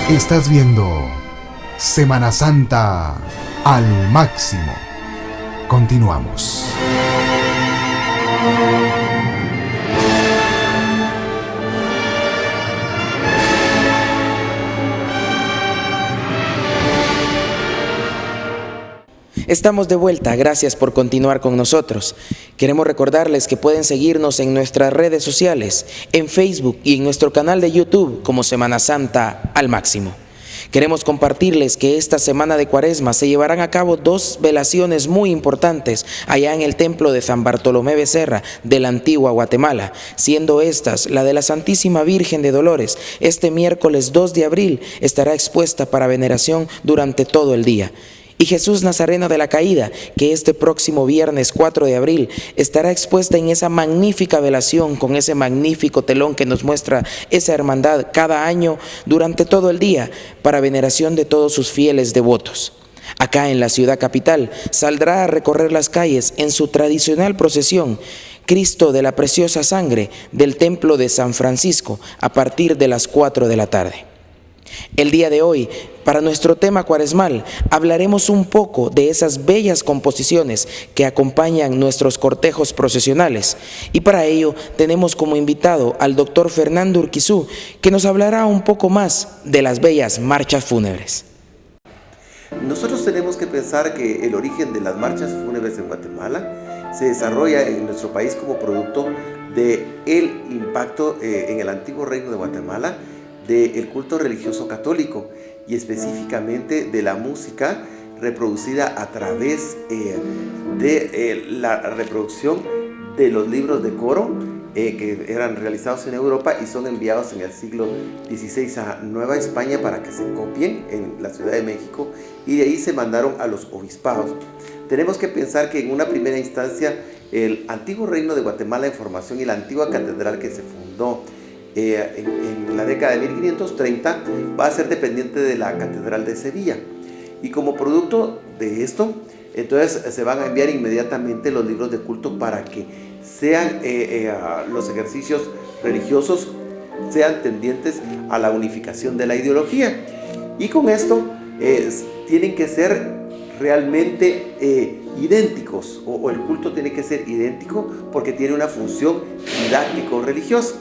Estás viendo Semana Santa al máximo. Continuamos. Estamos de vuelta, gracias por continuar con nosotros. Queremos recordarles que pueden seguirnos en nuestras redes sociales, en Facebook y en nuestro canal de YouTube como Semana Santa al Máximo. Queremos compartirles que esta semana de Cuaresma se llevarán a cabo 2 velaciones muy importantes allá en el templo de San Bartolomé Becerra de la antigua Guatemala, siendo estas la de la Santísima Virgen de Dolores. Este miércoles 2 de abril estará expuesta para veneración durante todo el día. Y Jesús Nazareno de la Caída, que este próximo viernes 4 de abril estará expuesta en esa magnífica velación con ese magnífico telón que nos muestra esa hermandad cada año durante todo el día para veneración de todos sus fieles devotos. Acá en la ciudad capital saldrá a recorrer las calles en su tradicional procesión Cristo de la Preciosa Sangre del Templo de San Francisco a partir de las 4 de la tarde. El día de hoy, para nuestro tema cuaresmal, hablaremos un poco de esas bellas composiciones que acompañan nuestros cortejos procesionales. Y para ello tenemos como invitado al doctor Fernando Urquizú, que nos hablará un poco más de las bellas marchas fúnebres. Nosotros tenemos que pensar que el origen de las marchas fúnebres en Guatemala se desarrolla en nuestro país como producto del impacto en el antiguo reino de Guatemala del culto religioso católico y específicamente de la música reproducida a través de la reproducción de los libros de coro que eran realizados en Europa y son enviados en el siglo XVI a Nueva España para que se copien en la Ciudad de México, y de ahí se mandaron a los obispados. Tenemos que pensar que en una primera instancia el antiguo reino de Guatemala en formación y la antigua catedral que se fundó en la década de 1530 va a ser dependiente de la Catedral de Sevilla, y como producto de esto entonces se van a enviar inmediatamente los libros de culto para que sean los ejercicios religiosos sean tendientes a la unificación de la ideología, y con esto tienen que ser realmente idénticos, o el culto tiene que ser idéntico porque tiene una función didáctico-religiosa.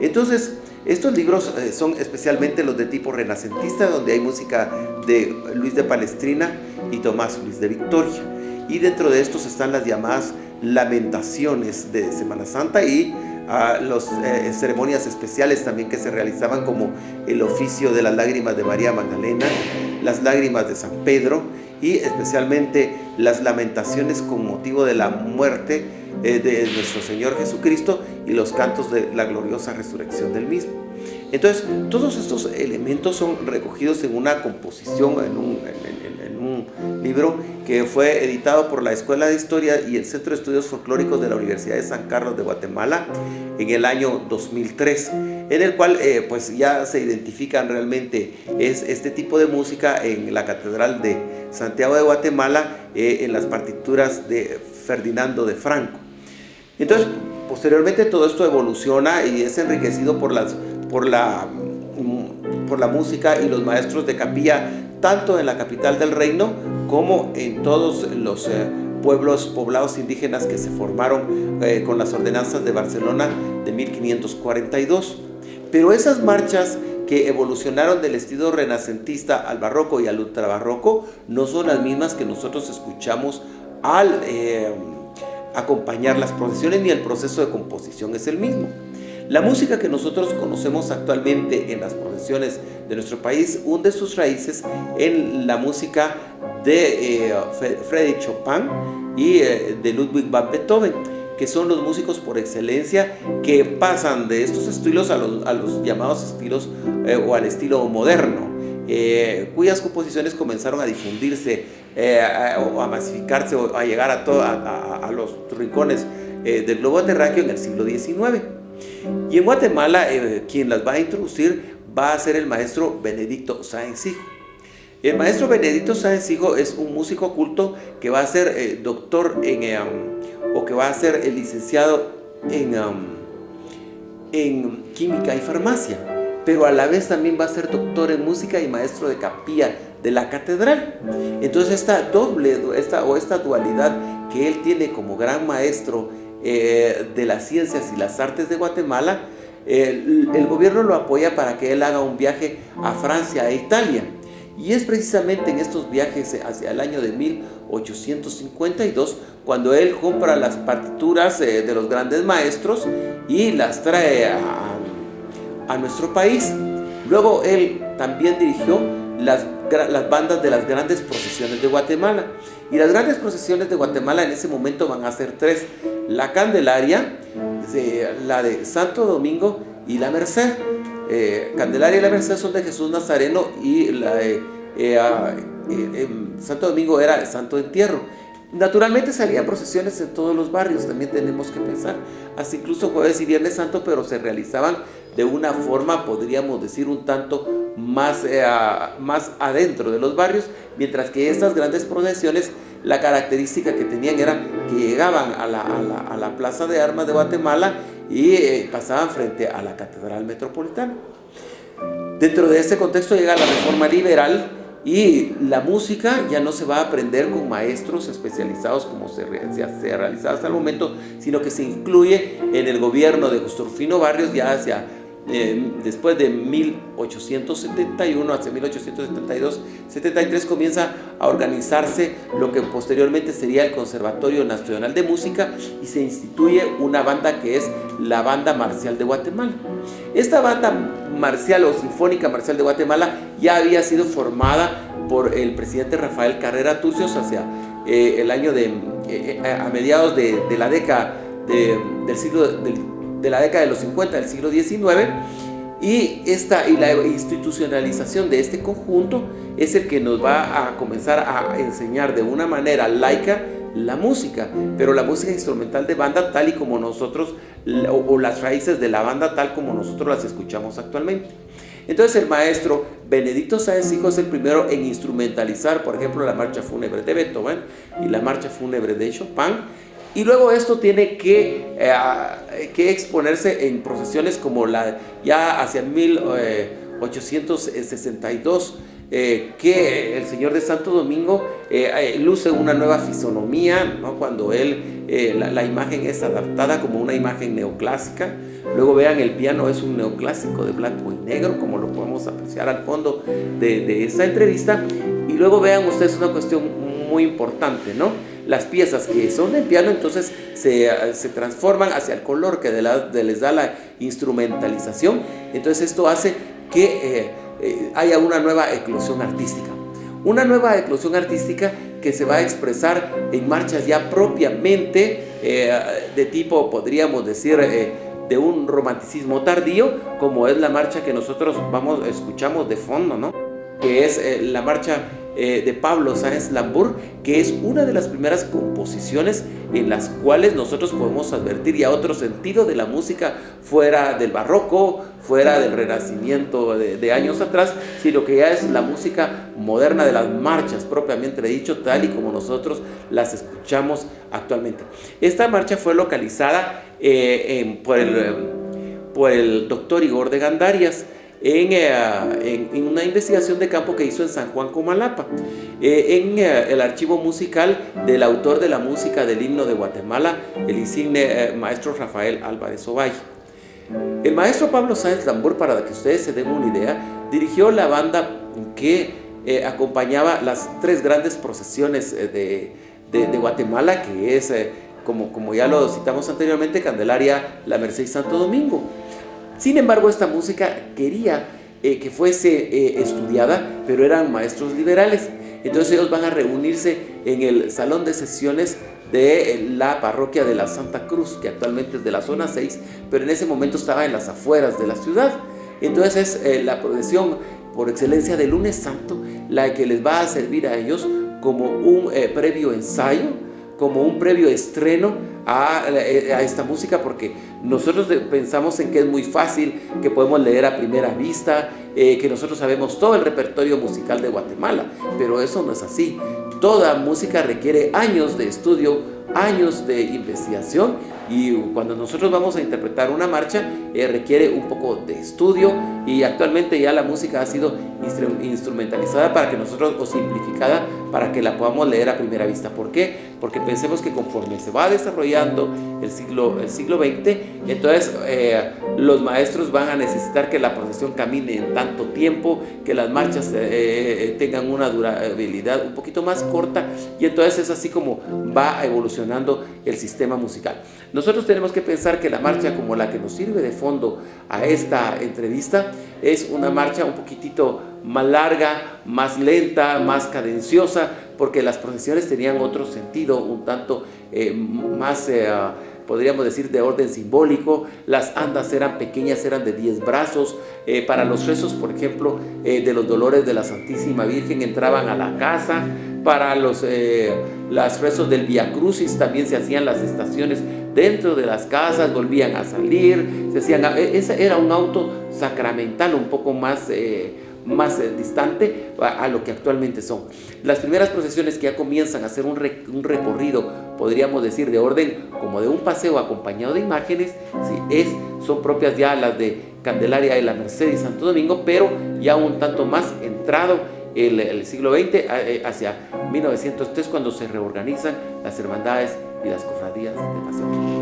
Entonces, estos libros son especialmente los de tipo renacentista, donde hay música de Luis de Palestrina y Tomás Luis de Victoria. Y dentro de estos están las llamadas lamentaciones de Semana Santa y las ceremonias especiales también que se realizaban, como el oficio de las lágrimas de María Magdalena, las lágrimas de San Pedro y especialmente las lamentaciones con motivo de la muerte de nuestro Señor Jesucristo y los cantos de la gloriosa resurrección del mismo. Entonces, todos estos elementos son recogidos en una composición, en un libro que fue editado por la Escuela de Historia y el Centro de Estudios Folclóricos de la Universidad de San Carlos de Guatemala en el año 2003, en el cual pues ya se identifican realmente este tipo de música en la Catedral de Santiago de Guatemala, en las partituras de Ferdinando de Franco. Entonces, posteriormente todo esto evoluciona y es enriquecido por la música y los maestros de capilla, tanto en la capital del reino como en todos los poblados indígenas que se formaron con las ordenanzas de Barcelona de 1542. Pero esas marchas que evolucionaron del estilo renacentista al barroco y al ultrabarroco no son las mismas que nosotros escuchamos al acompañar las procesiones, ni el proceso de composición es el mismo. La música que nosotros conocemos actualmente en las procesiones de nuestro país hunde sus raíces en la música de Frédéric Chopin y de Ludwig van Beethoven, que son los músicos por excelencia que pasan de estos estilos a los llamados estilos o al estilo moderno, cuyas composiciones comenzaron a difundirse o a masificarse o a llegar a los rincones del globo terráqueo en el siglo XIX. Y en Guatemala quien las va a introducir va a ser el maestro Benedicto Sáenz Hijo. El maestro Benedicto Sáenz Hijo es un músico culto que va a ser doctor o que va a ser licenciado en química y farmacia, pero a la vez también va a ser doctor en música y maestro de capilla de la catedral. Entonces esta dualidad que él tiene como gran maestro de las ciencias y las artes de Guatemala, el gobierno lo apoya para que él haga un viaje a Francia e Italia. Y es precisamente en estos viajes hacia el año de 1852 cuando él compra las partituras de los grandes maestros y las trae a nuestro país. Luego él también dirigió las bandas de las grandes procesiones de Guatemala. Y las grandes procesiones de Guatemala en ese momento van a ser tres: la Candelaria, la de Santo Domingo y la Merced. Candelaria y la Merced son de Jesús Nazareno y la de Santo Domingo era el Santo Entierro. Naturalmente salían procesiones en todos los barrios, también tenemos que pensar, hasta incluso jueves y viernes santo, pero se realizaban de una forma, podríamos decir, un tanto más adentro de los barrios, mientras que estas grandes procesiones, la característica que tenían era que llegaban a la Plaza de Armas de Guatemala y pasaban frente a la Catedral Metropolitana. Dentro de este contexto llega la Reforma Liberal y la música ya no se va a aprender con maestros especializados como se realizaba hasta el momento, sino que se incluye en el gobierno de Justo Rufino Barrios ya hacia después de 1871 hacia 1872-73 comienza a organizarse lo que posteriormente sería el Conservatorio Nacional de Música y se instituye una banda que es la Banda Marcial de Guatemala. Esta banda marcial o sinfónica marcial de Guatemala ya había sido formada por el presidente Rafael Carrera Turcios hacia el año a mediados de la década de la década de los 50 del siglo XIX, y la institucionalización de este conjunto es el que nos va a comenzar a enseñar de una manera laica la música, pero la música instrumental de banda tal y como nosotros, o las raíces de la banda tal como nosotros las escuchamos actualmente. Entonces el maestro Benedicto Sáenz Hijo es el primero en instrumentalizar, por ejemplo, la marcha fúnebre de Beethoven y la marcha fúnebre de Chopin. Y luego esto tiene que exponerse en procesiones como ya hacia 1862, que el Señor de Santo Domingo luce una nueva fisonomía, ¿no? Cuando la imagen es adaptada como una imagen neoclásica. Luego vean, el piano es un neoclásico de blanco y negro, como lo podemos apreciar al fondo de esta entrevista. Y luego vean ustedes una cuestión muy importante, ¿no? Las piezas que son del piano entonces se transforman hacia el color que les da la instrumentalización. Entonces esto hace que haya una nueva eclosión artística. Una nueva eclosión artística que se va a expresar en marchas ya propiamente de tipo, podríamos decir, de un romanticismo tardío, como es la marcha que nosotros escuchamos de fondo, ¿no? Que es la marcha de Pablo Sáenz Lambur, que es una de las primeras composiciones en las cuales nosotros podemos advertir ya otro sentido de la música fuera del barroco, fuera del renacimiento de años atrás, sino que ya es la música moderna de las marchas propiamente dicho, tal y como nosotros las escuchamos actualmente. Esta marcha fue localizada por el doctor Igor de Gandarias en una investigación de campo que hizo en San Juan Comalapa, en el archivo musical del autor de la música del himno de Guatemala, el insigne maestro Rafael Álvarez Ovalle. El maestro Pablo Sáenz Lambur, para que ustedes se den una idea, dirigió la banda que acompañaba las tres grandes procesiones de Guatemala, que es, como ya lo citamos anteriormente, Candelaria, La Merced y Santo Domingo. Sin embargo, esta música quería que fuese estudiada, pero eran maestros liberales. Entonces ellos van a reunirse en el salón de sesiones de la parroquia de la Santa Cruz, que actualmente es de la zona 6, pero en ese momento estaba en las afueras de la ciudad. Entonces la procesión por excelencia del Lunes Santo, la que les va a servir a ellos como un previo ensayo, como un previo estreno a esta música, porque nosotros pensamos en que es muy fácil, que podemos leer a primera vista, que nosotros sabemos todo el repertorio musical de Guatemala, pero eso no es así. Toda música requiere años de estudio años de investigación, y cuando nosotros vamos a interpretar una marcha requiere un poco de estudio, y actualmente ya la música ha sido instrumentalizada para que nosotros, o simplificada para que la podamos leer a primera vista. ¿Por qué? Porque pensemos que conforme se va desarrollando el siglo XX, entonces los maestros van a necesitar que la procesión camine en tanto tiempo, que las marchas tengan una durabilidad un poquito más corta, y entonces es así como va evolucionando el sistema musical. Nosotros tenemos que pensar que la marcha, como la que nos sirve de fondo a esta entrevista, es una marcha un poquitito más larga, más lenta, más cadenciosa, porque las procesiones tenían otro sentido, un tanto más, podríamos decir, de orden simbólico. Las andas eran pequeñas, eran de 10 brazos. Para los rezos, por ejemplo, de los dolores de la Santísima Virgen, entraban a la casa. Para los rezos del Vía Crucis también se hacían las estaciones dentro de las casas, volvían a salir, se hacían, ese era un auto sacramental un poco más distante a lo que actualmente son. Las primeras procesiones que ya comienzan a hacer un recorrido, podríamos decir, de orden como de un paseo acompañado de imágenes, sí, son propias ya las de Candelaria de la Merced y Santo Domingo, pero ya un tanto más entrado el siglo XX, hacia 1903, cuando se reorganizan las hermandades y las cofradías de pasión.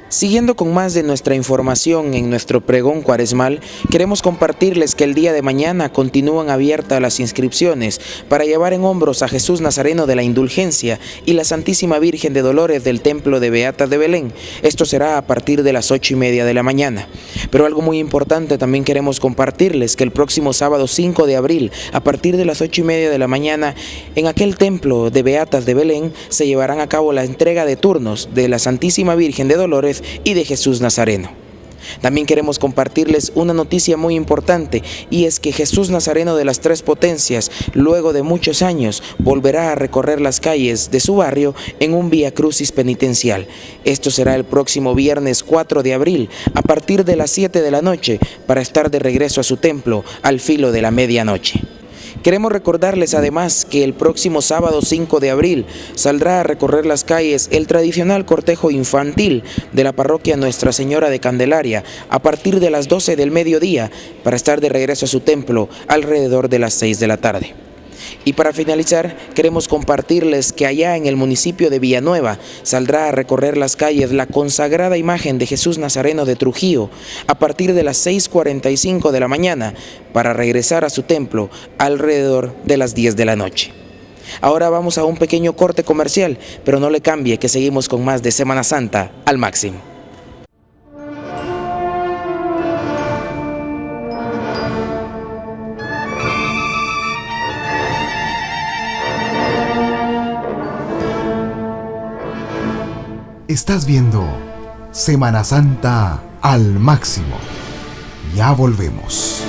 Siguiendo con más de nuestra información en nuestro pregón cuaresmal, queremos compartirles que el día de mañana continúan abiertas las inscripciones para llevar en hombros a Jesús Nazareno de la Indulgencia y la Santísima Virgen de Dolores del Templo de Beatas de Belén. Esto será a partir de las 8:30 de la mañana. Pero algo muy importante, también queremos compartirles que el próximo sábado 5 de abril, a partir de las 8:30 de la mañana, en aquel Templo de Beatas de Belén se llevarán a cabo la entrega de turnos de la Santísima Virgen de Dolores y de Jesús Nazareno. También queremos compartirles una noticia muy importante, y es que Jesús Nazareno de las Tres Potencias, luego de muchos años, volverá a recorrer las calles de su barrio en un Vía Crucis penitencial. Esto será el próximo viernes 4 de abril, a partir de las 7 de la noche, para estar de regreso a su templo al filo de la medianoche. Queremos recordarles además que el próximo sábado 5 de abril saldrá a recorrer las calles el tradicional cortejo infantil de la parroquia Nuestra Señora de Candelaria a partir de las 12 del mediodía, para estar de regreso a su templo alrededor de las 6 de la tarde. Y para finalizar, queremos compartirles que allá en el municipio de Villanueva saldrá a recorrer las calles la consagrada imagen de Jesús Nazareno de Trujillo a partir de las 6:45 de la mañana, para regresar a su templo alrededor de las 10 de la noche. Ahora vamos a un pequeño corte comercial, pero no le cambie, que seguimos con más de Semana Santa al máximo. Estás viendo Semana Santa al máximo. Ya volvemos.